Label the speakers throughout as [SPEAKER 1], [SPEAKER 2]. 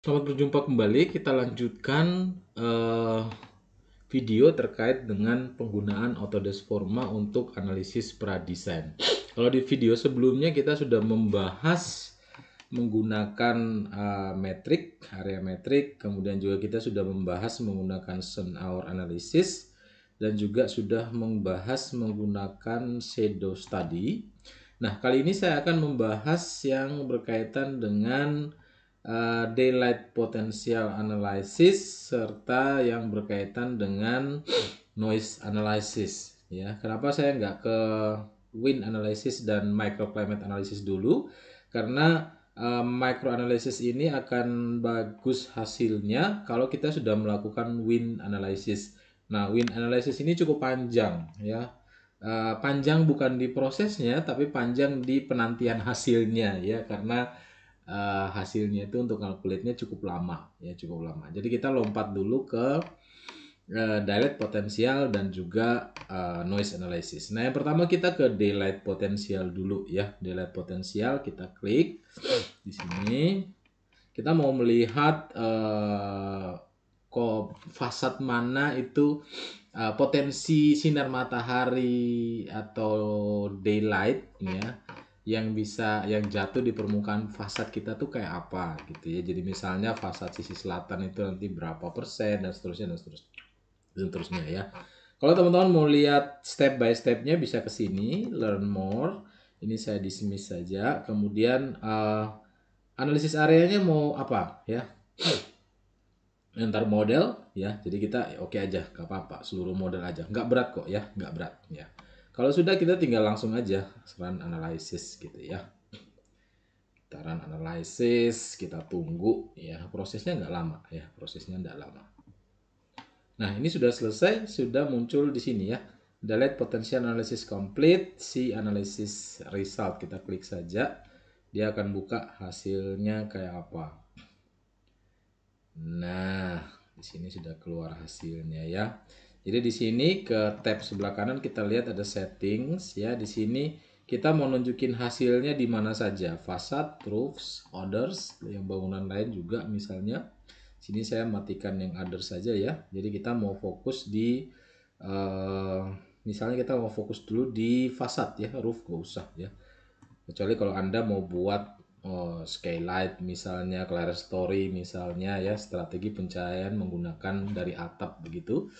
[SPEAKER 1] Selamat berjumpa kembali. Kita lanjutkan video terkait dengan penggunaan Autodesk Forma untuk analisis pradesain. Kalau di video sebelumnya kita sudah membahas menggunakan metrik, area metrik, kemudian juga kita sudah membahas menggunakan sun hour analysis dan juga sudah membahas menggunakan shadow study. Nah, kali ini saya akan membahas yang berkaitan dengan daylight potential analysis serta yang berkaitan dengan noise analysis. Ya, kenapa saya nggak ke wind analysis dan microclimate analysis dulu? Karena microanalysis ini akan bagus hasilnya kalau kita sudah melakukan wind analysis. Nah, wind analysis ini cukup panjang, ya. Panjang bukan di prosesnya, tapi panjang di penantian hasilnya, ya, karena hasilnya itu untuk kalkulasinya cukup lama, ya, cukup lama. Jadi kita lompat dulu ke daylight potensial dan juga noise analysis. Nah, yang pertama kita ke daylight potensial dulu, ya. Daylight potensial kita klik di sini. Kita mau melihat fasad mana itu potensi sinar matahari atau daylight, ya, yang jatuh di permukaan fasad kita tuh kayak apa gitu ya. Jadi misalnya fasad sisi selatan itu nanti berapa persen dan seterusnya dan seterusnya ya. Kalau teman-teman mau lihat step by stepnya bisa ke sini, learn more. Ini saya dismiss saja. Kemudian analisis areanya mau apa ya? Ntar model ya. Jadi kita oke aja, nggak apa-apa. Seluruh model aja. Nggak berat kok ya, nggak berat ya. Kalau sudah kita tinggal langsung aja run analysis gitu ya. Kita run analysis, kita tunggu ya. Prosesnya nggak lama ya, prosesnya nggak lama. Nah, ini sudah selesai, sudah muncul di sini ya. Delete potential analysis complete, see analysis result. Kita klik saja, dia akan buka hasilnya kayak apa. Nah, di sini sudah keluar hasilnya ya. Jadi di sini ke tab sebelah kanan kita lihat ada settings ya. Di sini kita mau nunjukin hasilnya di mana saja. Fasad, roofs, others, yang bangunan lain juga misalnya. Sini saya matikan yang others saja ya. Jadi kita mau fokus di misalnya kita mau fokus dulu di fasad ya, roof gak usah ya. Kecuali kalau Anda mau buat skylight misalnya, clerestory misalnya ya, strategi pencahayaan menggunakan dari atap begitu.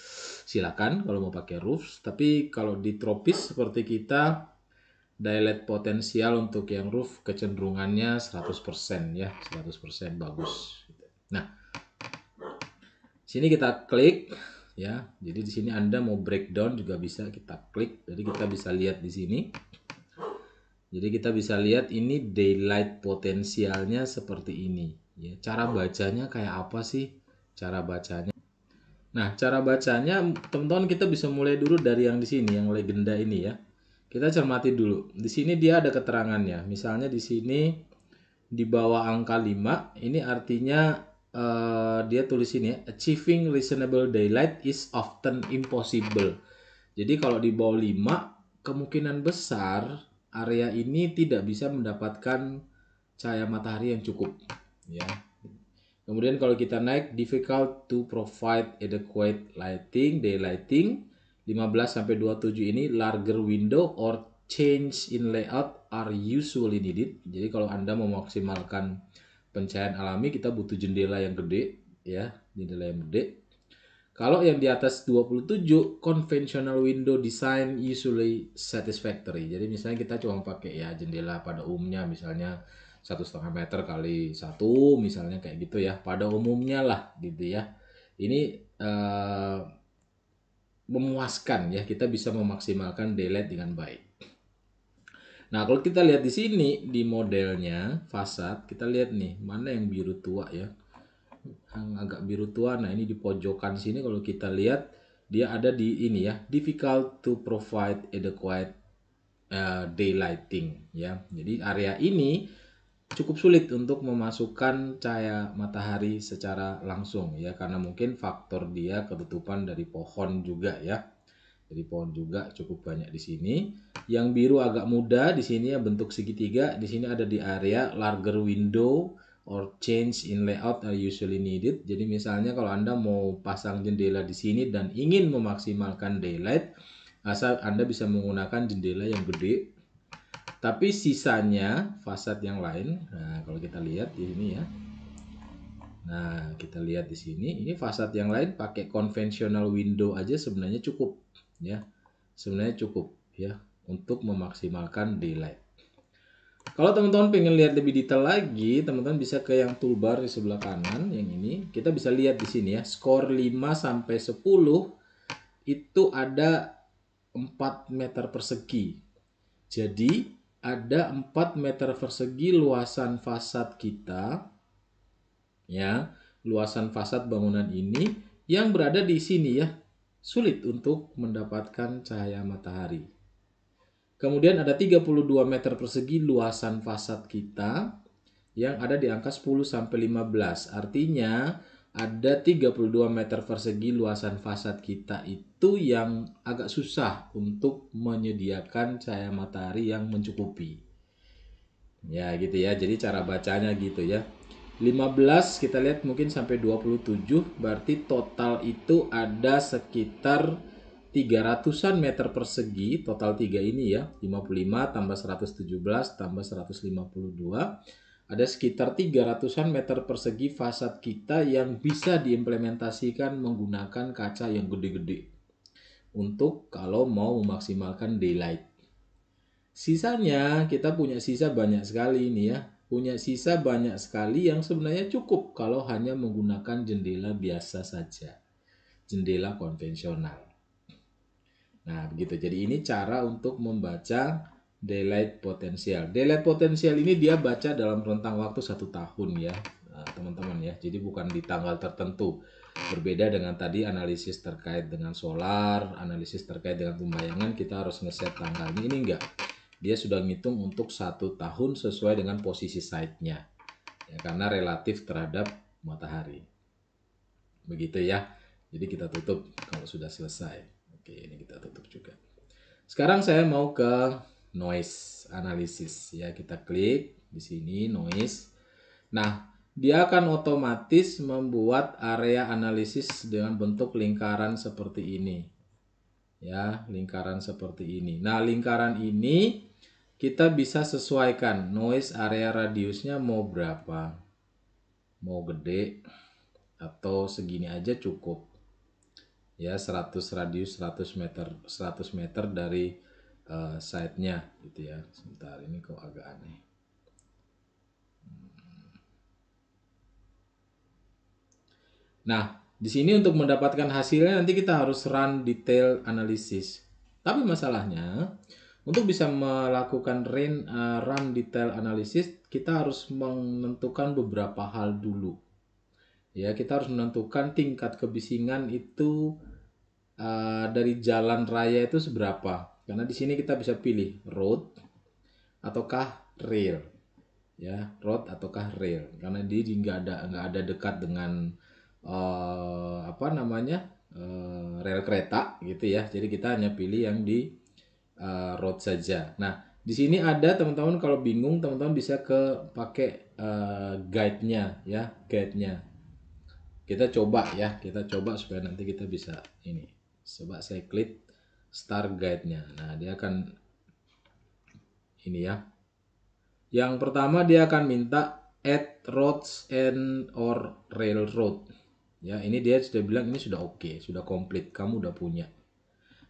[SPEAKER 1] Silakan kalau mau pakai roofs, tapi kalau di tropis seperti kita daylight potensial untuk yang roof kecenderungannya 100% ya, 100% bagus. Nah, sini kita klik ya. Jadi di sini Anda mau breakdown juga bisa kita klik. Jadi kita bisa lihat di sini. Jadi kita bisa lihat ini daylight potensialnya seperti ini. Ya, cara bacanya kayak apa sih? Cara bacanya. Nah, cara bacanya teman-teman kita bisa mulai dulu dari yang di sini, yang legenda ini ya. Kita cermati dulu. Di sini dia ada keterangannya. Misalnya di sini di bawah angka 5, ini artinya dia tulis ini ya, achieving reasonable daylight is often impossible. Jadi kalau di bawah 5, kemungkinan besar area ini tidak bisa mendapatkan cahaya matahari yang cukup ya. Kemudian kalau kita naik, difficult to provide adequate lighting, daylighting 15 sampai 27 ini larger window or change in layout are usually needed. Jadi kalau Anda memaksimalkan pencahayaan alami, kita butuh jendela yang gede ya, jendela yang gede. Kalau yang di atas 27, conventional window design usually satisfactory. Jadi misalnya kita cuma pakai ya jendela pada umumnya, misalnya 1,5 meter kali 1, misalnya kayak gitu ya. Pada umumnya lah gitu ya. Ini memuaskan ya, kita bisa memaksimalkan daylight dengan baik. Nah, kalau kita lihat di sini di modelnya fasad, kita lihat nih mana yang biru tua ya, yang agak biru tua. Nah, ini di pojokan sini kalau kita lihat dia ada di ini ya, difficult to provide adequate daylighting ya. Jadi area ini cukup sulit untuk memasukkan cahaya matahari secara langsung ya, karena mungkin faktor dia ketutupan dari pohon juga ya. Jadi pohon juga cukup banyak di sini. Yang biru agak muda di sini ya, bentuk segitiga. Di sini ada di area larger window or change in layout are usually needed. Jadi misalnya kalau Anda mau pasang jendela di sini dan ingin memaksimalkan daylight, asal Anda bisa menggunakan jendela yang gede. Tapi sisanya fasad yang lain, nah kalau kita lihat di sini ya. Nah, kita lihat di sini, ini fasad yang lain pakai konvensional window aja sebenarnya cukup ya. Sebenarnya cukup ya untuk memaksimalkan daylight. Kalau teman-teman pengen lihat lebih detail lagi, teman-teman bisa ke yang toolbar di sebelah kanan yang ini. Kita bisa lihat di sini ya, skor 5 sampai 10 itu ada 4 meter persegi. Jadi ada 4 meter persegi luasan fasad kita ya, luasan fasad bangunan ini yang berada di sini ya, sulit untuk mendapatkan cahaya matahari. Kemudian ada 32 meter persegi luasan fasad kita yang ada di angka 10 sampai 15. Artinya ada 32 meter persegi luasan fasad kita itu yang agak susah untuk menyediakan cahaya matahari yang mencukupi. Ya gitu ya. Jadi cara bacanya gitu ya. 15 kita lihat mungkin sampai 27, berarti total itu ada sekitar 300-an meter persegi, total 3 ini ya, 55 tambah 117 tambah 152, ada sekitar 300-an meter persegi fasad kita yang bisa diimplementasikan menggunakan kaca yang gede-gede untuk kalau mau memaksimalkan daylight. Sisanya kita punya sisa banyak sekali ini ya. Punya sisa banyak sekali yang sebenarnya cukup kalau hanya menggunakan jendela biasa saja. Jendela konvensional. Nah, begitu. Jadi ini cara untuk membaca daylight potensial. Daylight potensial ini dia baca dalam rentang waktu 1 tahun ya, teman-teman ya. Jadi bukan di tanggal tertentu. Berbeda dengan tadi analisis terkait dengan solar, analisis terkait dengan pembayangan, kita harus ngeset tanggalnya. Ini enggak. Dia sudah ngitung untuk 1 tahun sesuai dengan posisi site-nya ya, karena relatif terhadap matahari. Begitu ya. Jadi kita tutup kalau sudah selesai. Oke, ini kita tutup juga. Sekarang saya mau ke noise analysis ya. Kita klik di sini noise. Nah, dia akan otomatis membuat area analisis dengan bentuk lingkaran seperti ini. Ya, lingkaran seperti ini. Nah, lingkaran ini kita bisa sesuaikan noise area radiusnya mau berapa, mau gede atau segini aja cukup ya, 100 radius 100 meter dari site-nya gitu ya. Sebentar, ini kok agak aneh. Nah, di sini untuk mendapatkan hasilnya nanti kita harus run detail analysis. Tapi masalahnya untuk bisa melakukan run detail analysis, kita harus menentukan beberapa hal dulu. Ya, kita harus menentukan tingkat kebisingan itu dari jalan raya itu seberapa. Karena di sini kita bisa pilih road ataukah rail. Ya, road ataukah rail. Karena dia nggak ada dekat dengan rel kereta gitu ya. Jadi kita hanya pilih yang di road saja. Nah, di sini ada teman-teman kalau bingung teman-teman bisa pakai guide-nya ya, guide-nya. Kita coba supaya nanti kita bisa ini. Coba saya klik start guide-nya. Nah, dia akan ini ya. Yang pertama dia akan minta add roads and or railroad. Ya, ini dia sudah bilang ini sudah oke, sudah komplit, kamu udah punya.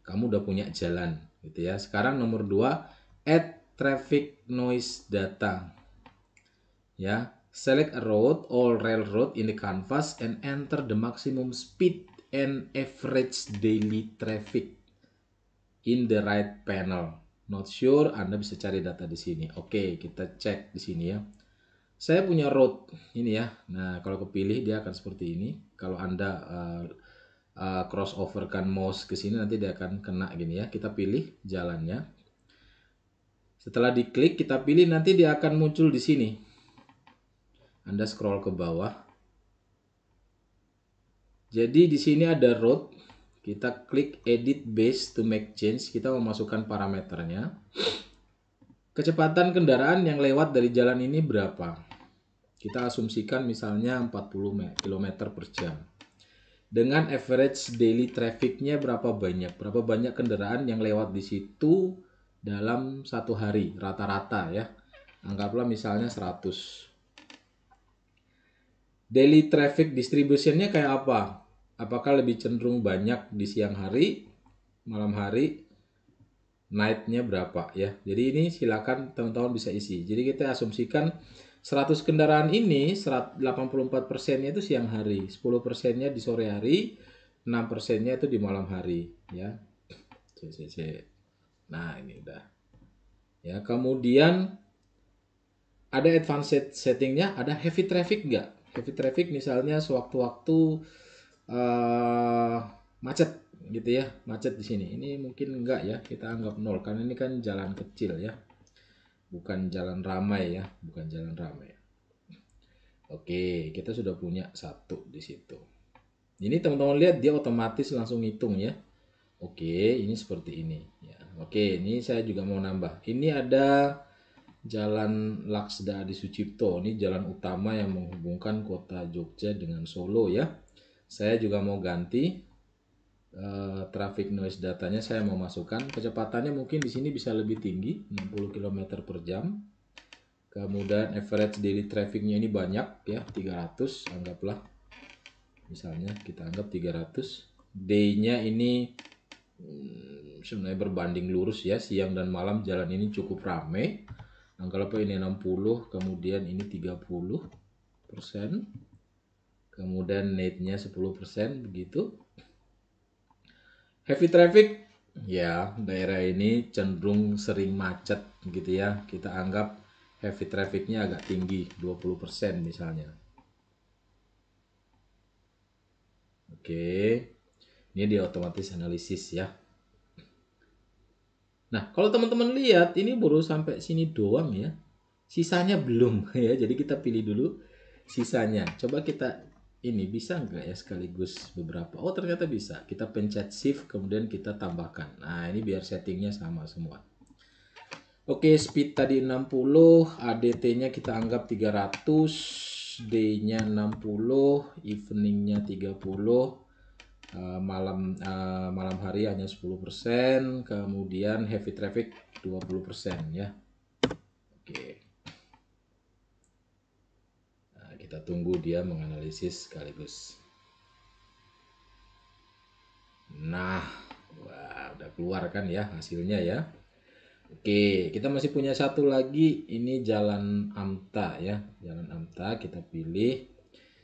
[SPEAKER 1] Kamu udah punya jalan gitu ya. Sekarang nomor 2, add traffic noise data. Ya, select a road or railroad in the canvas and enter the maximum speed and average daily traffic in the right panel. Not sure, Anda bisa cari data di sini. Oke, kita cek di sini ya. Saya punya road ini ya. Nah, kalau kepilih dia akan seperti ini. Kalau Anda crossoverkan mouse ke sini nanti dia akan kena gini ya. Kita pilih jalannya. Setelah diklik kita pilih nanti dia akan muncul di sini. Anda scroll ke bawah. Jadi di sini ada road. Kita klik edit base to make change. Kita memasukkan parameternya. Kecepatan kendaraan yang lewat dari jalan ini berapa? Kita asumsikan misalnya 40 km per jam. Dengan average daily trafficnya berapa banyak? Berapa banyak kendaraan yang lewat di situ dalam satu hari rata-rata ya. Anggaplah misalnya 100. Daily traffic distributionnya kayak apa? Apakah lebih cenderung banyak di siang hari, malam hari, night-nya berapa ya. Jadi ini silakan teman-teman bisa isi. Jadi kita asumsikan 100 kendaraan ini 84%-nya itu siang hari, 10%-nya di sore hari, 6%-nya itu di malam hari ya. Nah, ini udah. Ya, kemudian ada advanced settingnya, ada heavy traffic nggak? Heavy traffic misalnya sewaktu-waktu macet gitu ya, macet di sini. Ini mungkin enggak ya, kita anggap 0 karena ini kan jalan kecil ya, bukan jalan ramai ya, bukan jalan ramai. Oke, kita sudah punya satu di situ. Ini teman-teman lihat dia otomatis langsung hitung ya. Oke, ini seperti ini ya. Oke, ini saya juga mau nambah. Ini ada Jalan Laksda Adi Sucipto, ini jalan utama yang menghubungkan kota Jogja dengan Solo ya. Saya juga mau ganti traffic noise datanya, saya mau masukkan kecepatannya mungkin di sini bisa lebih tinggi 60 km per jam. Kemudian average daily trafficnya ini banyak ya, 300 anggaplah. Misalnya kita anggap 300. Day-nya ini sebenarnya berbanding lurus ya, siang dan malam jalan ini cukup ramai. Anggaplah ini 60, kemudian ini 30%, kemudian night-nya 10% begitu. Heavy traffic, ya daerah ini cenderung sering macet gitu ya. Kita anggap heavy trafficnya agak tinggi, 20% misalnya. Oke, ini dia otomatis analisis ya. Nah, kalau teman-teman lihat ini baru sampai sini doang ya. Sisanya belum ya. Jadi kita pilih dulu sisanya. Coba kita ini bisa nggak ya sekaligus beberapa. Oh, ternyata bisa. Kita pencet shift kemudian kita tambahkan. Nah, ini biar settingnya sama semua. Oke, speed tadi 60, ADT-nya kita anggap 300, day-nya 60, evening-nya 30. Malam hari hanya 10%, kemudian heavy traffic 20% ya. Oke. Nah, kita tunggu dia menganalisis sekaligus. Nah, wah, udah keluar kan ya hasilnya ya. Oke, kita masih punya satu lagi, ini Jalan Amta ya. Jalan Amta kita pilih.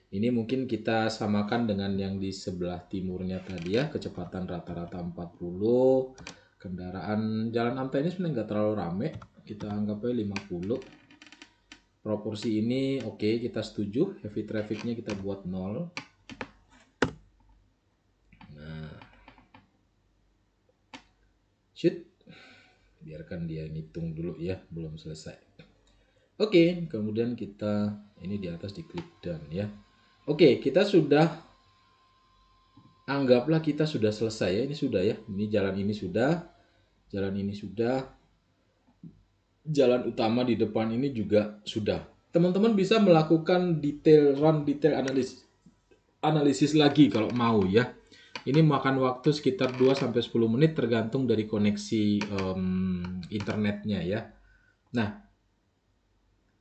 [SPEAKER 1] Ini mungkin kita samakan dengan yang di sebelah timurnya tadi ya, kecepatan rata-rata 40. Kendaraan Jalan Amta ini sebenarnya nggak terlalu rame, kita anggapnya 50. Proporsi ini oke, kita setuju. Heavy trafficnya kita buat 0. Nah, shoot. Biarkan dia ngitung dulu ya, belum selesai. Oke, kemudian kita ini di atas diklik done ya. Oke, kita sudah, anggaplah kita sudah selesai ya. Ini sudah ya. Ini jalan ini sudah. Jalan ini sudah. Jalan utama di depan ini juga sudah. Teman-teman bisa melakukan run detail analisis lagi kalau mau ya. Ini makan waktu sekitar 2-10 menit tergantung dari koneksi internetnya ya. Nah,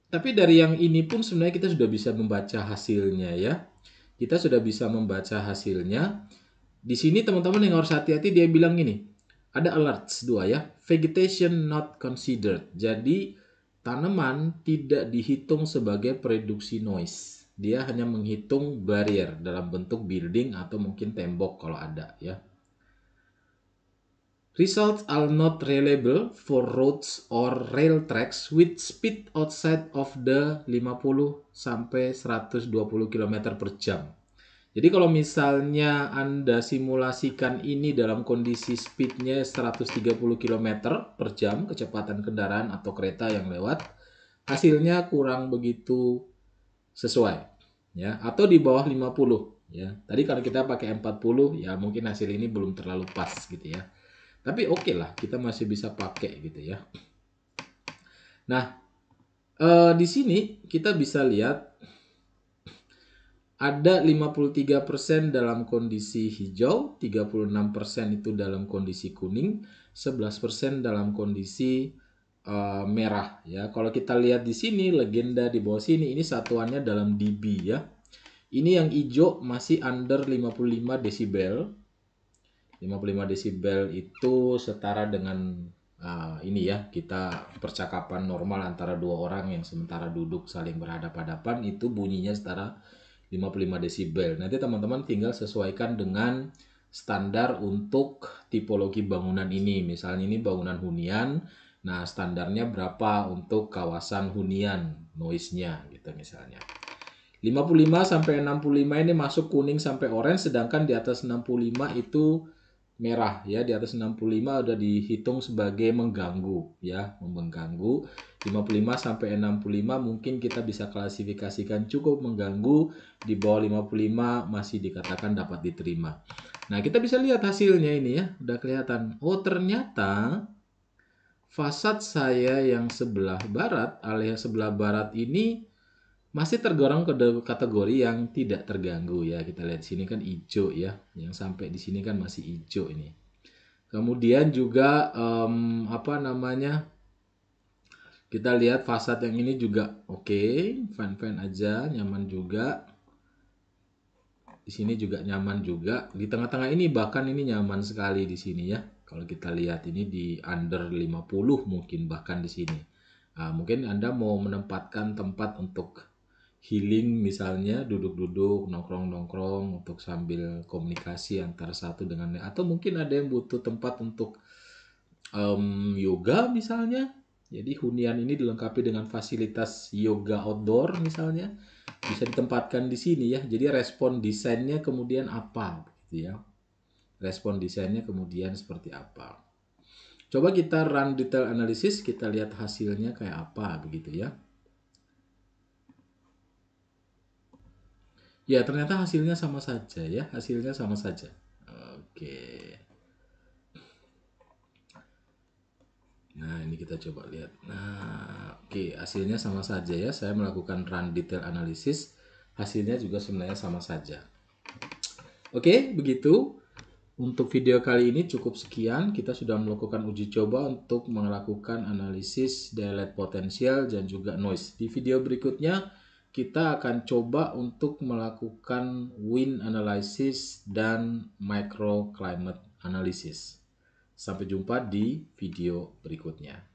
[SPEAKER 1] tapi dari yang ini pun sebenarnya kita sudah bisa membaca hasilnya ya. Kita sudah bisa membaca hasilnya. Di sini teman-teman yang harus hati-hati, dia bilang gini. Ada alerts 2 ya. Vegetation not considered. Jadi tanaman tidak dihitung sebagai produksi noise. Dia hanya menghitung barrier dalam bentuk building atau mungkin tembok kalau ada ya. Results are not reliable for roads or rail tracks with speed outside of the 50 sampai 120 km per jam. Jadi kalau misalnya Anda simulasikan ini dalam kondisi speednya 130 km per jam, kecepatan kendaraan atau kereta yang lewat, hasilnya kurang begitu sesuai. Ya, atau di bawah 50. Ya. Tadi kalau kita pakai 40, ya mungkin hasil ini belum terlalu pas gitu ya. Tapi oke lah, kita masih bisa pakai gitu ya. Nah, di sini kita bisa lihat Ada 53% dalam kondisi hijau, 36% itu dalam kondisi kuning, 11% dalam kondisi merah ya. Kalau kita lihat di sini legenda di bawah sini ini satuannya dalam dB ya. Ini yang hijau masih under 55 desibel. 55 desibel itu setara dengan ini ya, kita percakapan normal antara dua orang yang sementara duduk saling berhadapan-hadapan itu bunyinya setara 55 desibel. Nanti teman-teman tinggal sesuaikan dengan standar untuk tipologi bangunan ini. Misalnya ini bangunan hunian, nah standarnya berapa untuk kawasan hunian noise-nya gitu misalnya. 55 sampai 65 ini masuk kuning sampai orange, sedangkan di atas 65 itu merah ya. Di atas 65 udah dihitung sebagai mengganggu ya, mengganggu. 55 sampai 65 mungkin kita bisa klasifikasikan cukup mengganggu, di bawah 55 masih dikatakan dapat diterima. Nah, kita bisa lihat hasilnya ini ya, udah kelihatan. Oh, ternyata fasad saya yang sebelah barat, alias sebelah barat ini masih tergolong ke kategori yang tidak terganggu ya. Kita lihat sini kan hijau ya, yang sampai di sini kan masih hijau ini. Kemudian juga apa namanya, kita lihat fasad yang ini juga oke, fine-fine aja, nyaman juga. Di sini juga nyaman juga. Di tengah-tengah ini bahkan ini nyaman sekali di sini ya. Kalau kita lihat ini di under 50 mungkin bahkan di sini. Nah, mungkin Anda mau menempatkan tempat untuk healing misalnya, duduk-duduk, nongkrong-nongkrong untuk sambil komunikasi antara satu dengan lain. Atau mungkin ada yang butuh tempat untuk yoga misalnya. Jadi hunian ini dilengkapi dengan fasilitas yoga outdoor misalnya. Bisa ditempatkan di sini ya. Jadi respon desainnya kemudian apa gitu ya. Respon desainnya kemudian seperti apa. Coba kita run detail analysis, kita lihat hasilnya kayak apa begitu ya. Ya, ternyata hasilnya sama saja ya. Hasilnya sama saja. Oke. Nah, ini kita coba lihat. Nah, oke, hasilnya sama saja ya. Saya melakukan run detail analysis, hasilnya juga sebenarnya sama saja. Oke, begitu. Untuk video kali ini cukup sekian. Kita sudah melakukan uji coba untuk melakukan analisis daylight potensial dan juga noise. Di video berikutnya kita akan coba untuk melakukan wind analysis dan microclimate analysis. Sampai jumpa di video berikutnya.